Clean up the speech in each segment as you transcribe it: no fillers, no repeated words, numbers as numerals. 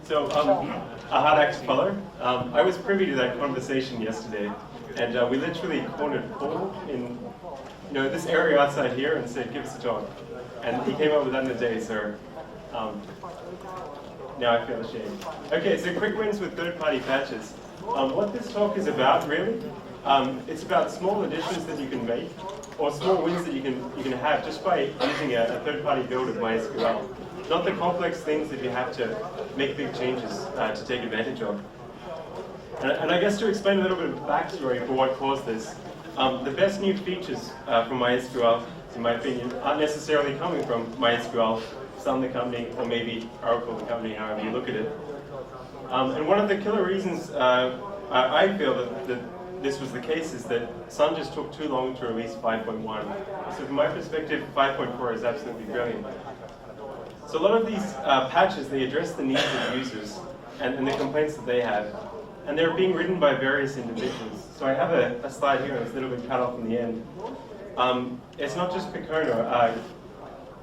So, a hard act to follow. I was privy to that conversation yesterday, and we literally cornered Paul in, this area outside here and said, "Give us a talk." And he came up with that in a day, so now I feel ashamed. Okay, so quick wins with third-party patches. What this talk is about, really, it's about small additions that you can make, or small wins that you can have just by using a third-party build of MySQL. Not the complex things that you have to make big changes to take advantage of. And I guess to explain a little bit of backstory for what caused this, the best new features from MySQL, in my opinion, aren't necessarily coming from MySQL, Sun the company, or maybe Oracle the company, however you look at it. And one of the killer reasons I feel that this was the case is that Sun just took too long to release 5.1. So from my perspective, 5.4 is absolutely brilliant. So a lot of these patches, they address the needs of users and the complaints that they have. And they're being written by various individuals. So I have a slide here that's a little bit cut off in the end. It's not just Percona.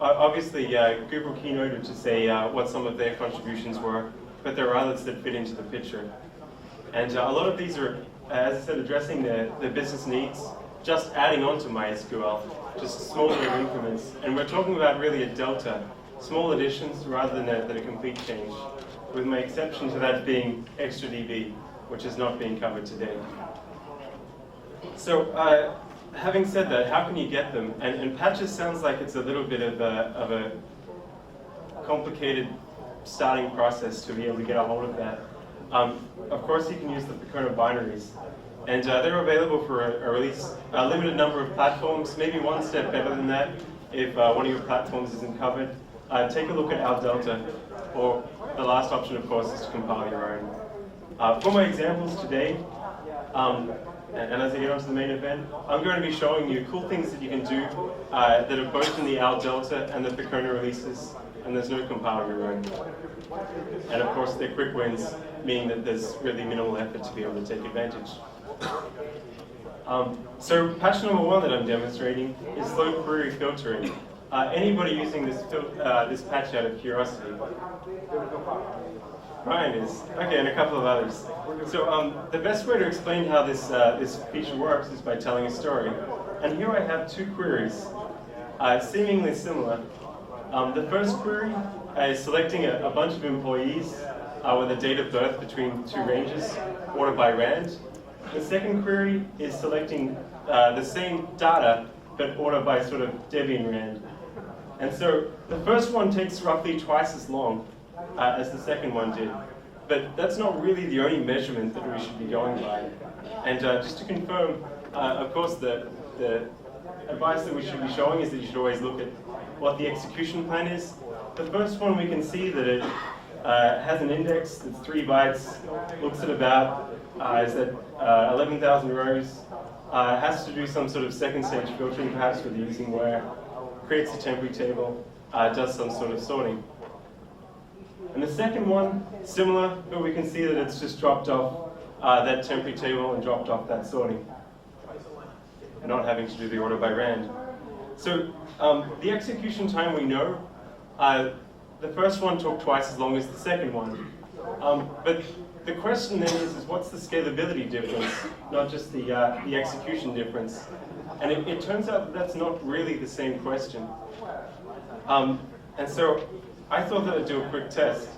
Obviously, Google keynoted to say what some of their contributions were, but there are others that fit into the picture. And a lot of these are, as I said, addressing the business needs, just adding on to MySQL, just smaller increments. And we're talking about really a delta, small additions rather than a complete change, with my exception to that being ExtraDB, which is not being covered today. So, having said that, how can you get them? And patches sounds like it's a little bit of a complicated starting process to be able to get a hold of that. Of course, you can use the Percona binaries. And they're available for a release, a limited number of platforms, maybe one step better than that if one of your platforms isn't covered. Take a look at our Delta, or the last option, of course, is to compile your own. For my examples today, and as I get onto the main event, I'm going to be showing you cool things that you can do that are both in the Al Delta and the Percona releases, and there's no compiling your own. And of course, they're quick wins, meaning that there's really minimal effort to be able to take advantage. So patch number one that I'm demonstrating is low query filtering. Anybody using this patch out of curiosity? Ryan is. Okay, and a couple of others. So the best way to explain how this feature works is by telling a story. And here I have two queries, seemingly similar. The first query is selecting a bunch of employees with a date of birth between two ranges, order by rand. The second query is selecting the same data, but order by sort of Debian rand. And so the first one takes roughly twice as long as the second one did. But that's not really the only measurement that we should be going by. And just to confirm, of course, the advice that we should be showing is that you should always look at what the execution plan is. The first one, we can see that it has an index that's 3 bytes, looks at about, is at 11,000 rows, has to do some sort of second stage filtering, perhaps with using where, creates a temporary table, does some sort of sorting. And the second one, similar, but we can see that it's just dropped off that temporary table and dropped off that sorting, and not having to do the order by rand. So the execution time we know, the first one took twice as long as the second one. But the question then is what's the scalability difference, not just the execution difference? And it turns out that that's not really the same question. And so I thought that I'd do a quick test.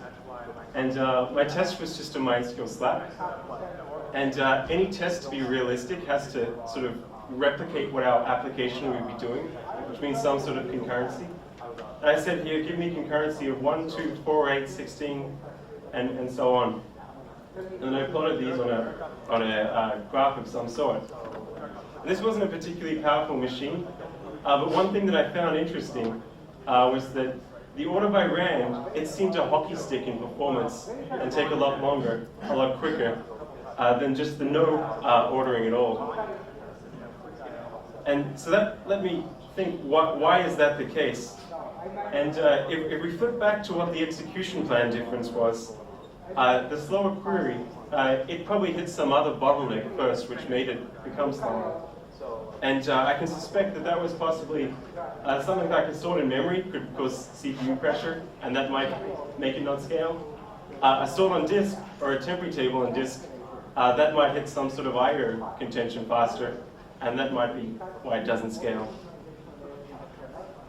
And my test was just a MySQL slap. And any test to be realistic has to sort of replicate what our application would be doing, which means some sort of concurrency. And I said here, give me concurrency of 1, 2, 4, 8, 16, and so on. And I plotted these on a graph of some sort. And this wasn't a particularly powerful machine, but one thing that I found interesting was that the order by rand, it seemed to hockey stick in performance and take a lot longer, a lot quicker than just the no ordering at all. And so that let me think, why is that the case? And if we flip back to what the execution plan difference was, the slower query, it probably hit some other bottleneck first, which made it become slower. And I can suspect that that was possibly something like a stored in memory could cause CPU pressure, and that might make it not scale. A sort on disk or a temporary table on disk, that might hit some sort of I/O contention faster, and that might be why it doesn't scale.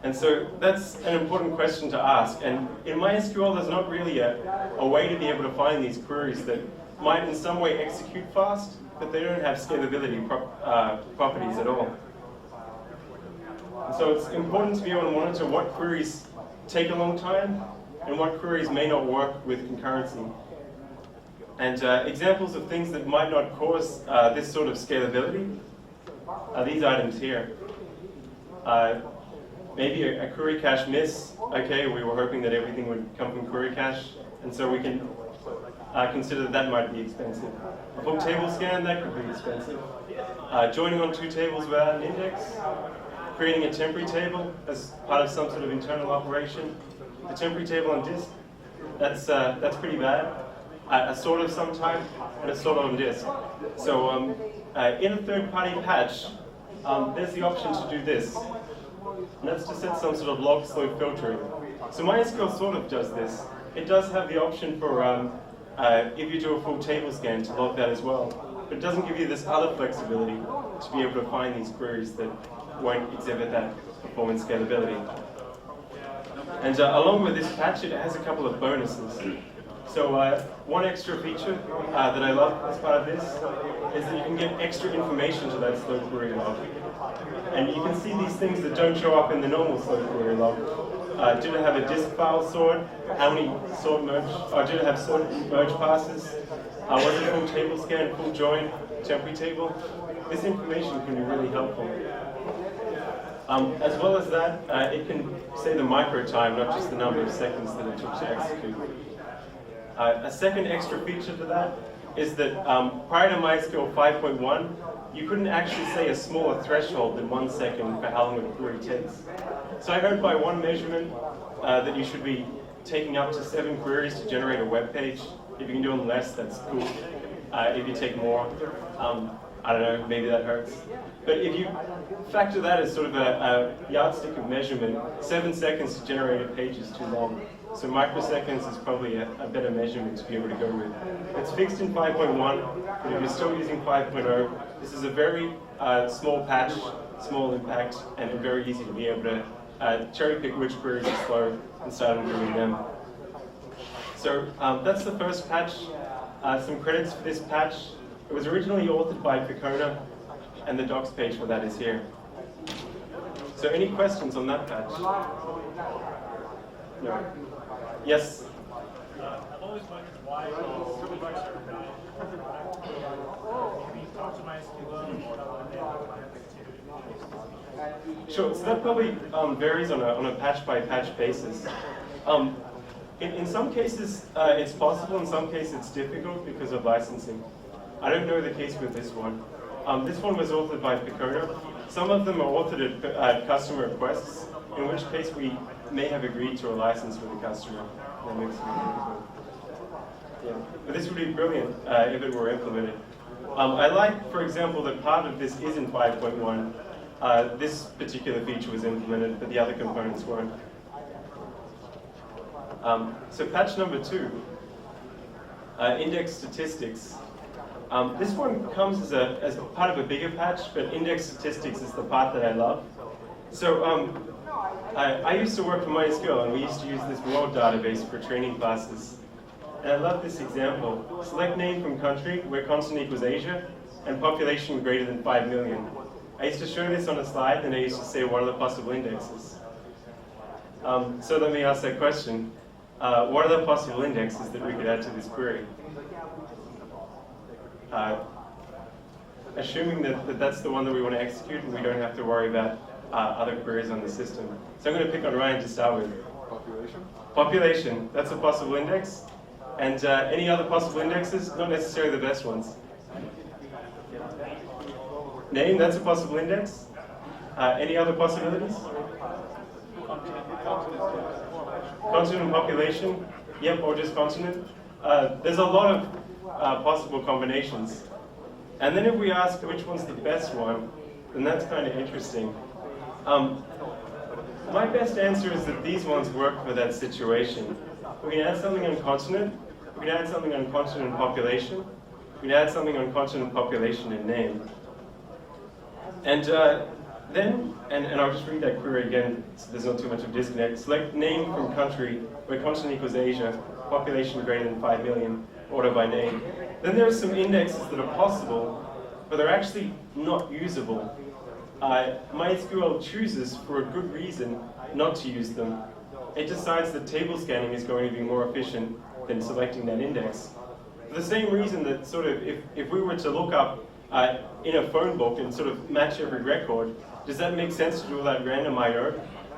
And so that's an important question to ask. And in MySQL, there's not really a way to be able to find these queries that might in some way execute fast, but they don't have scalability properties at all. And so it's important to be able to monitor what queries take a long time and what queries may not work with concurrency. And examples of things that might not cause this sort of scalability are these items here. Maybe a query cache miss. Okay, we were hoping that everything would come from query cache, and so we can consider that might be expensive. A full table scan, that could be expensive. Joining on two tables without an index. Creating a temporary table as part of some sort of internal operation. A temporary table on disk, that's pretty bad. A sort of some type, and a sort on disk. So in a third-party patch, there's the option to do this. And that's to set some sort of log slow filtering. So MySQL sort of does this. It does have the option for, if you do a full table scan, to log that as well. But it doesn't give you this other flexibility to be able to find these queries that won't exhibit that performance scalability. And along with this patch, it has a couple of bonuses. So one extra feature that I love as part of this is that you can get extra information to that slow query log. And you can see these things that don't show up in the normal slow query log. Did it have a disk file sort? How many sort merge? Or did it have sort merge passes? Was it a full table scan, full join, temporary table? This information can be really helpful. As well as that, it can say the micro time, not just the number of seconds that it took to execute. A second extra feature to that is that prior to MySQL 5.1, you couldn't actually say a smaller threshold than 1 second for how long a query takes. So I heard by one measurement that you should be taking up to 7 queries to generate a web page. If you can do them less, that's cool. If you take more, I don't know, maybe that hurts. But if you factor that as sort of a yardstick of measurement, 7 seconds to generate a page is too long. So microseconds is probably a better measurement to be able to go with. It's fixed in 5.1, but if you're still using 5.0, this is a very small patch, small impact, and very easy to be able to cherry pick which queries are slow and start improving them. So that's the first patch. Some credits for this patch. It was originally authored by Percona, and the docs page for that is here. So any questions on that patch? No. Yes? I've always wondered why supervisors are bad. Can you talk to MySQL or Sure, so that probably varies on a patch-by-patch basis. In some cases, it's possible. In some cases, it's difficult because of licensing. I don't know the case with this one. This one was authored by Percona. Some of them are authored at customer requests, in which case we may have agreed to a license with the customer. That makes it difficult. Yeah. But this would be brilliant if it were implemented. I like, for example, that part of this is in 5.1. This particular feature was implemented, but the other components weren't. So patch number 2, index statistics. This one comes as part of a bigger patch, but index statistics is the part that I love. So I used to work for MySQL, and we used to use this world database for training classes. And I love this example. Select name from country, where continent equals Asia, and population greater than 5 million. I used to show this on a slide, and I used to say, what are the possible indexes? So let me ask that question. What are the possible indexes that we could add to this query? Assuming that that's the one that we want to execute, and we don't have to worry about other queries on the system. So I'm going to pick on Ryan to start with. Population? Population, that's a possible index. And any other possible indexes? Not necessarily the best ones. Name, that's a possible index. Any other possibilities? Continent and population? Yep, or just continent. There's a lot of possible combinations. And then if we ask which one's the best one, then that's kind of interesting. My best answer is that these ones work for that situation. We can add something on continent, we can add something on continent population. We can add something on continent population and name. And then, and I'll just read that query again so there's not too much of a disconnect. Select name from country where continent equals Asia, population greater than 5 million, order by name. Then there are some indexes that are possible, but they're actually not usable. MySQL chooses, for a good reason, not to use them. It decides that table scanning is going to be more efficient than selecting that index. For the same reason that sort of if we were to look up in a phone book and sort of match every record, does that make sense to do all that random I/O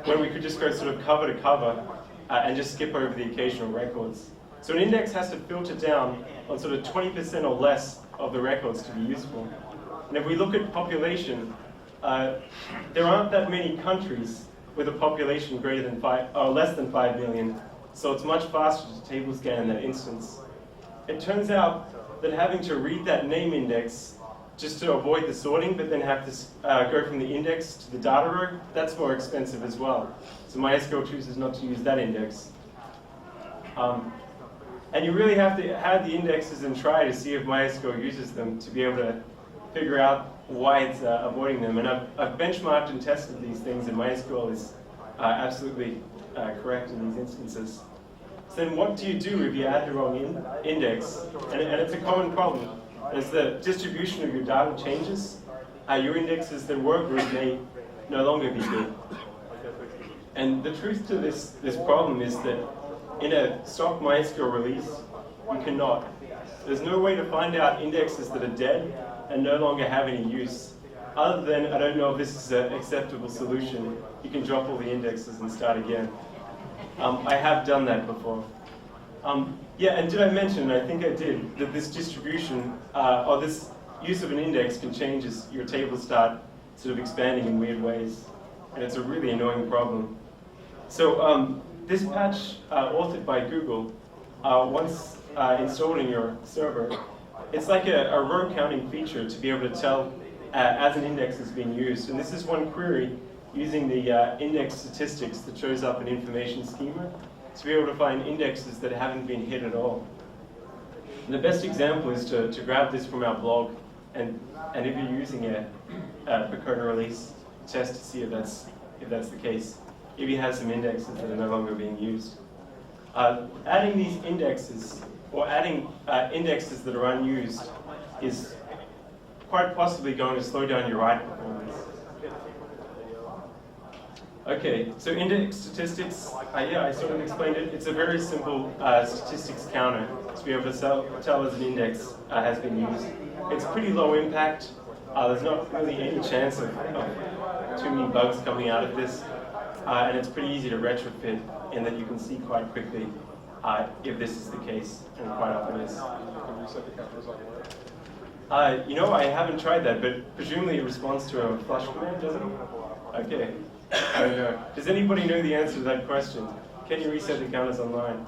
when we could just go sort of cover to cover and just skip over the occasional records? So an index has to filter down on sort of 20% or less of the records to be useful. And if we look at population, there aren't that many countries with a population greater than less than 5 million, so it's much faster to table scan in that instance. It turns out that having to read that name index just to avoid the sorting, but then have to go from the index to the data row, that's more expensive as well. So MySQL chooses not to use that index. And you really have to add the indexes and try to see if MySQL uses them to be able to figure out why it's avoiding them. And I've benchmarked and tested these things, and MySQL is absolutely correct in these instances. So then what do you do if you add the wrong index? And it's a common problem. As the distribution of your data changes, your indexes that were good may no longer be good. And the truth to this problem is that in a stock MySQL release, you cannot. There's no way to find out indexes that are dead and no longer have any use. Other than, I don't know if this is an acceptable solution, you can drop all the indexes and start again. I have done that before. Yeah, and did I mention, I think I did, that this distribution, or this use of an index can change as your tables start sort of expanding in weird ways. And it's a really annoying problem. So this patch, authored by Google, once installed in your server, it's like a row counting feature to be able to tell as an index is being used. And this is one query using the index statistics that shows up in information schema to be able to find indexes that haven't been hit at all. And the best example is to grab this from our blog, and if you're using a Percona release, test to see if that's the case. If you have some indexes that are no longer being used. Adding these indexes, or adding indexes that are unused, is quite possibly going to slow down your write performance. Okay, so index statistics, yeah, I sort of explained it. It's a very simple statistics counter to be able to tell as an index has been used. It's pretty low impact. There's not really any chance of too many bugs coming out of this. And it's pretty easy to retrofit in that you can see quite quickly if this is the case, and quite often is. You know, I haven't tried that, but presumably it responds to a flush command, doesn't it? Okay. I don't know. Does anybody know the answer to that question? Can you reset the counters online?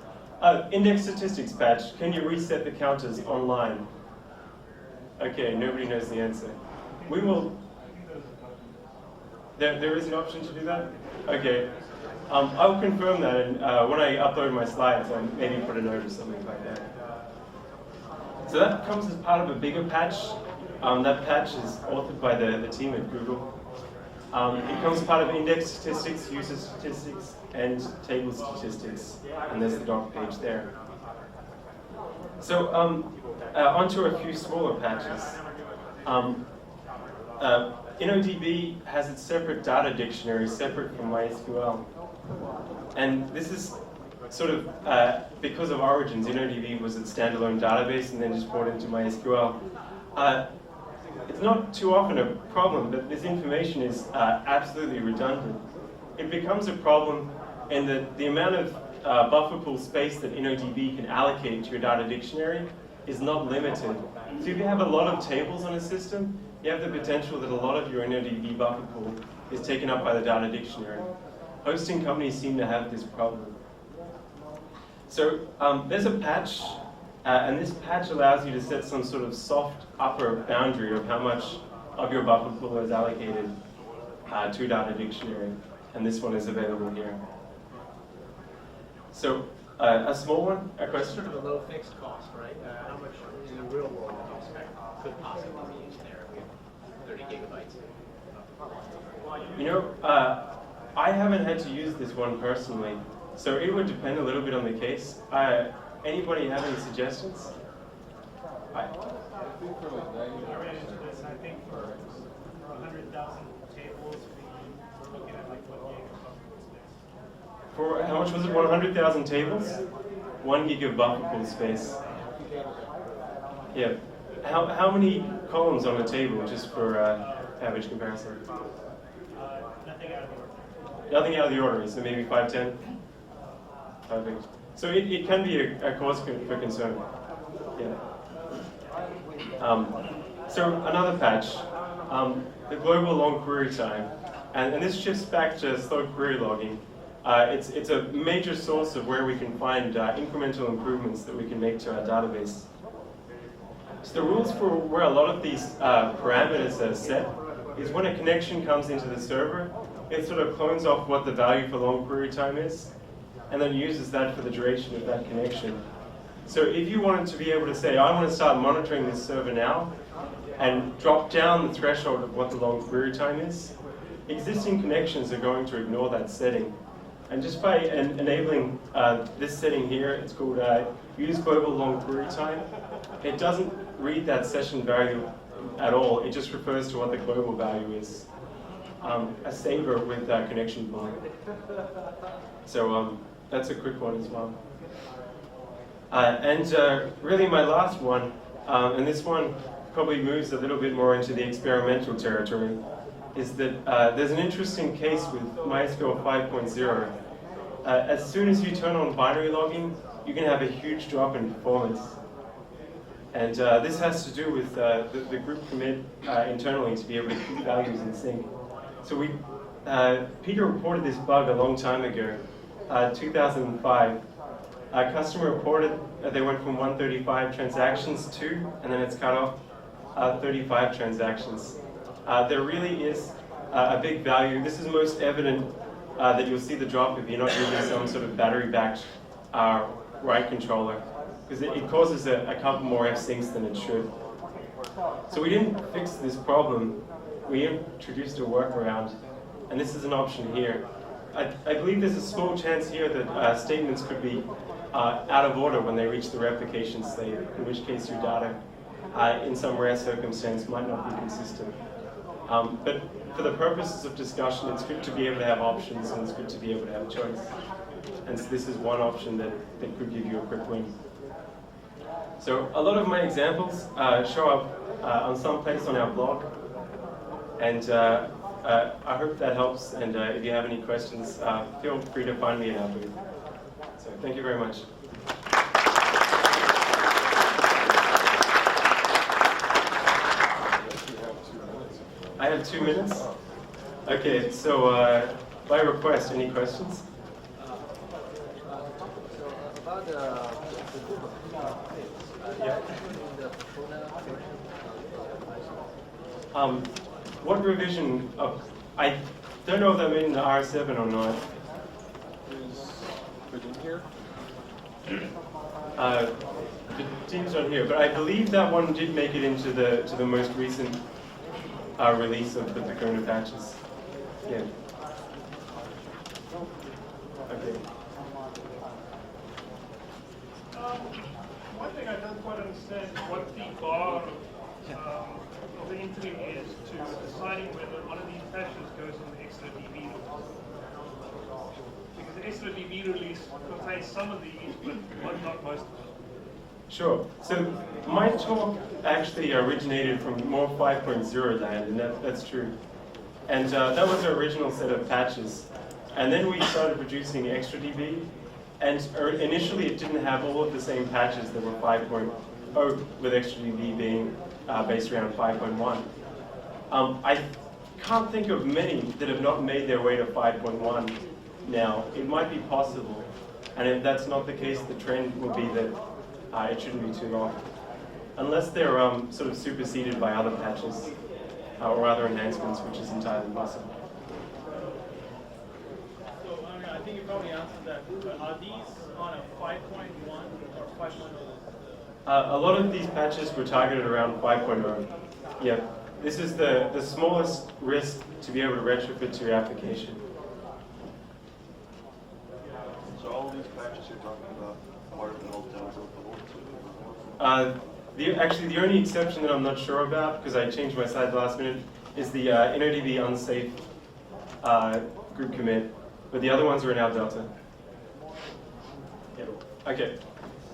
Index statistics patch. Can you reset the counters online? Okay, nobody knows the answer. We will. There is an option to do that? Okay. I'll confirm that, and when I upload my slides, I'll maybe put a note or something like that. So that comes as part of a bigger patch. That patch is authored by the team at Google. It comes as part of index statistics, user statistics, and table statistics. And there's the doc page there. So onto a few smaller patches. InnoDB has its separate data dictionary, separate from MySQL. And this is sort of, because of origins, InnoDB was its standalone database and then just brought into MySQL. It's not too often a problem, but this information is absolutely redundant. It becomes a problem in that the amount of buffer pool space that InnoDB can allocate to your data dictionary is not limited. So if you have a lot of tables on a system, you have the potential that a lot of your InnoDB buffer pool is taken up by the data dictionary. Hosting companies seem to have this problem. So there's a patch, and this patch allows you to set some sort of soft upper boundary of how much of your buffer pool is allocated to data dictionary, and this one is available here. So A small one? A question? Sort of a low fixed cost, right? How much in the real world do you expect could possibly be used there with 30 gigabytes? You know, I haven't had to use this one personally, so it would depend a little bit on the case. Anybody have any suggestions? I ran into this, and I think for 100,000 tables, we're looking at like 1 gig of buffering space. For how much was it? 100,000 tables? 1 gig of buffer pool space. Yeah. How many columns on a table, just for average comparison? Nothing out of the ordinary. Nothing out of the ordinary, so maybe 510? Perfect. So it can be a cause for concern. Yeah. So another patch, the global long query time, and this shifts back to slow query logging. It's a major source of where we can find incremental improvements that we can make to our database. So the rules for where a lot of these parameters are set is when a connection comes into the server, it sort of clones off what the value for long query time is, and then uses that for the duration of that connection. So if you wanted to be able to say, I want to start monitoring this server now, and drop down the threshold of what the long query time is, existing connections are going to ignore that setting. And just by enabling this setting here, it's called use global long query time, it doesn't read that session value at all. It just refers to what the global value is. A saver with connection pooling. So that's a quick one as well. And really my last one, and this one probably moves a little bit more into the experimental territory, is that there's an interesting case with MySQL 5.0. As soon as you turn on binary logging, you can have a huge drop in performance. And this has to do with the group commit internally to be able to keep values in sync. So Peter reported this bug a long time ago, 2005. A customer reported that they went from 135 transactions to, and then it's cut off, 35 transactions. There really is a big value. This is most evident that you'll see the drop if you're not using some sort of battery-backed write controller, because it causes a couple more F-syncs than it should. So we didn't fix this problem. We introduced a workaround, and this is an option here. I believe there's a small chance here that statements could be out of order when they reach the replication state, in which case your data, in some rare circumstance, might not be consistent. But for the purposes of discussion, it's good to be able to have options, and it's good to be able to have a choice. And so this is one option that could give you a quick win. So a lot of my examples show up on some place on our blog, and I hope that helps. And if you have any questions, feel free to find me in our booth. So thank you very much. I have 2 minutes. Okay, so by request, any questions? So about the Yeah. the Percona What revision of? I don't know if I'm in the R7 or not. Is it in here? The team's not here, but I believe that one did make it into the most recent release of the Percona patches. Yeah. Okay. One thing I don't quite understand is what the bar of the entry is to deciding whether one of these patches goes in the extra DB release. Because the extra DB release contains some of these, but not most of them. Sure. So my talk actually originated from more 5.0 land, and that's true. And that was our original set of patches. And then we started producing XtraDB, and initially it didn't have all of the same patches that were 5.0, with XtraDB being based around 5.1. I can't think of many that have not made their way to 5.1 now. It might be possible, and if that's not the case, the trend will be that it shouldn't be too long, unless they're sort of superseded by other patches or other enhancements, which is entirely possible. So, I think you probably answered that, but are these on a 5.1 or 5.0? A lot of these patches were targeted around 5.0. Yeah, this is the smallest risk to be able to retrofit to your application. So all these patches you're talking about part of an old Delta Actually, the only exception that I'm not sure about, because I changed my site last minute, is the InnoDB unsafe group commit. But the other ones are in our Delta. Yeah. Okay,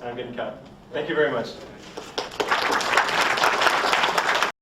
I'm getting cut. Thank you very much.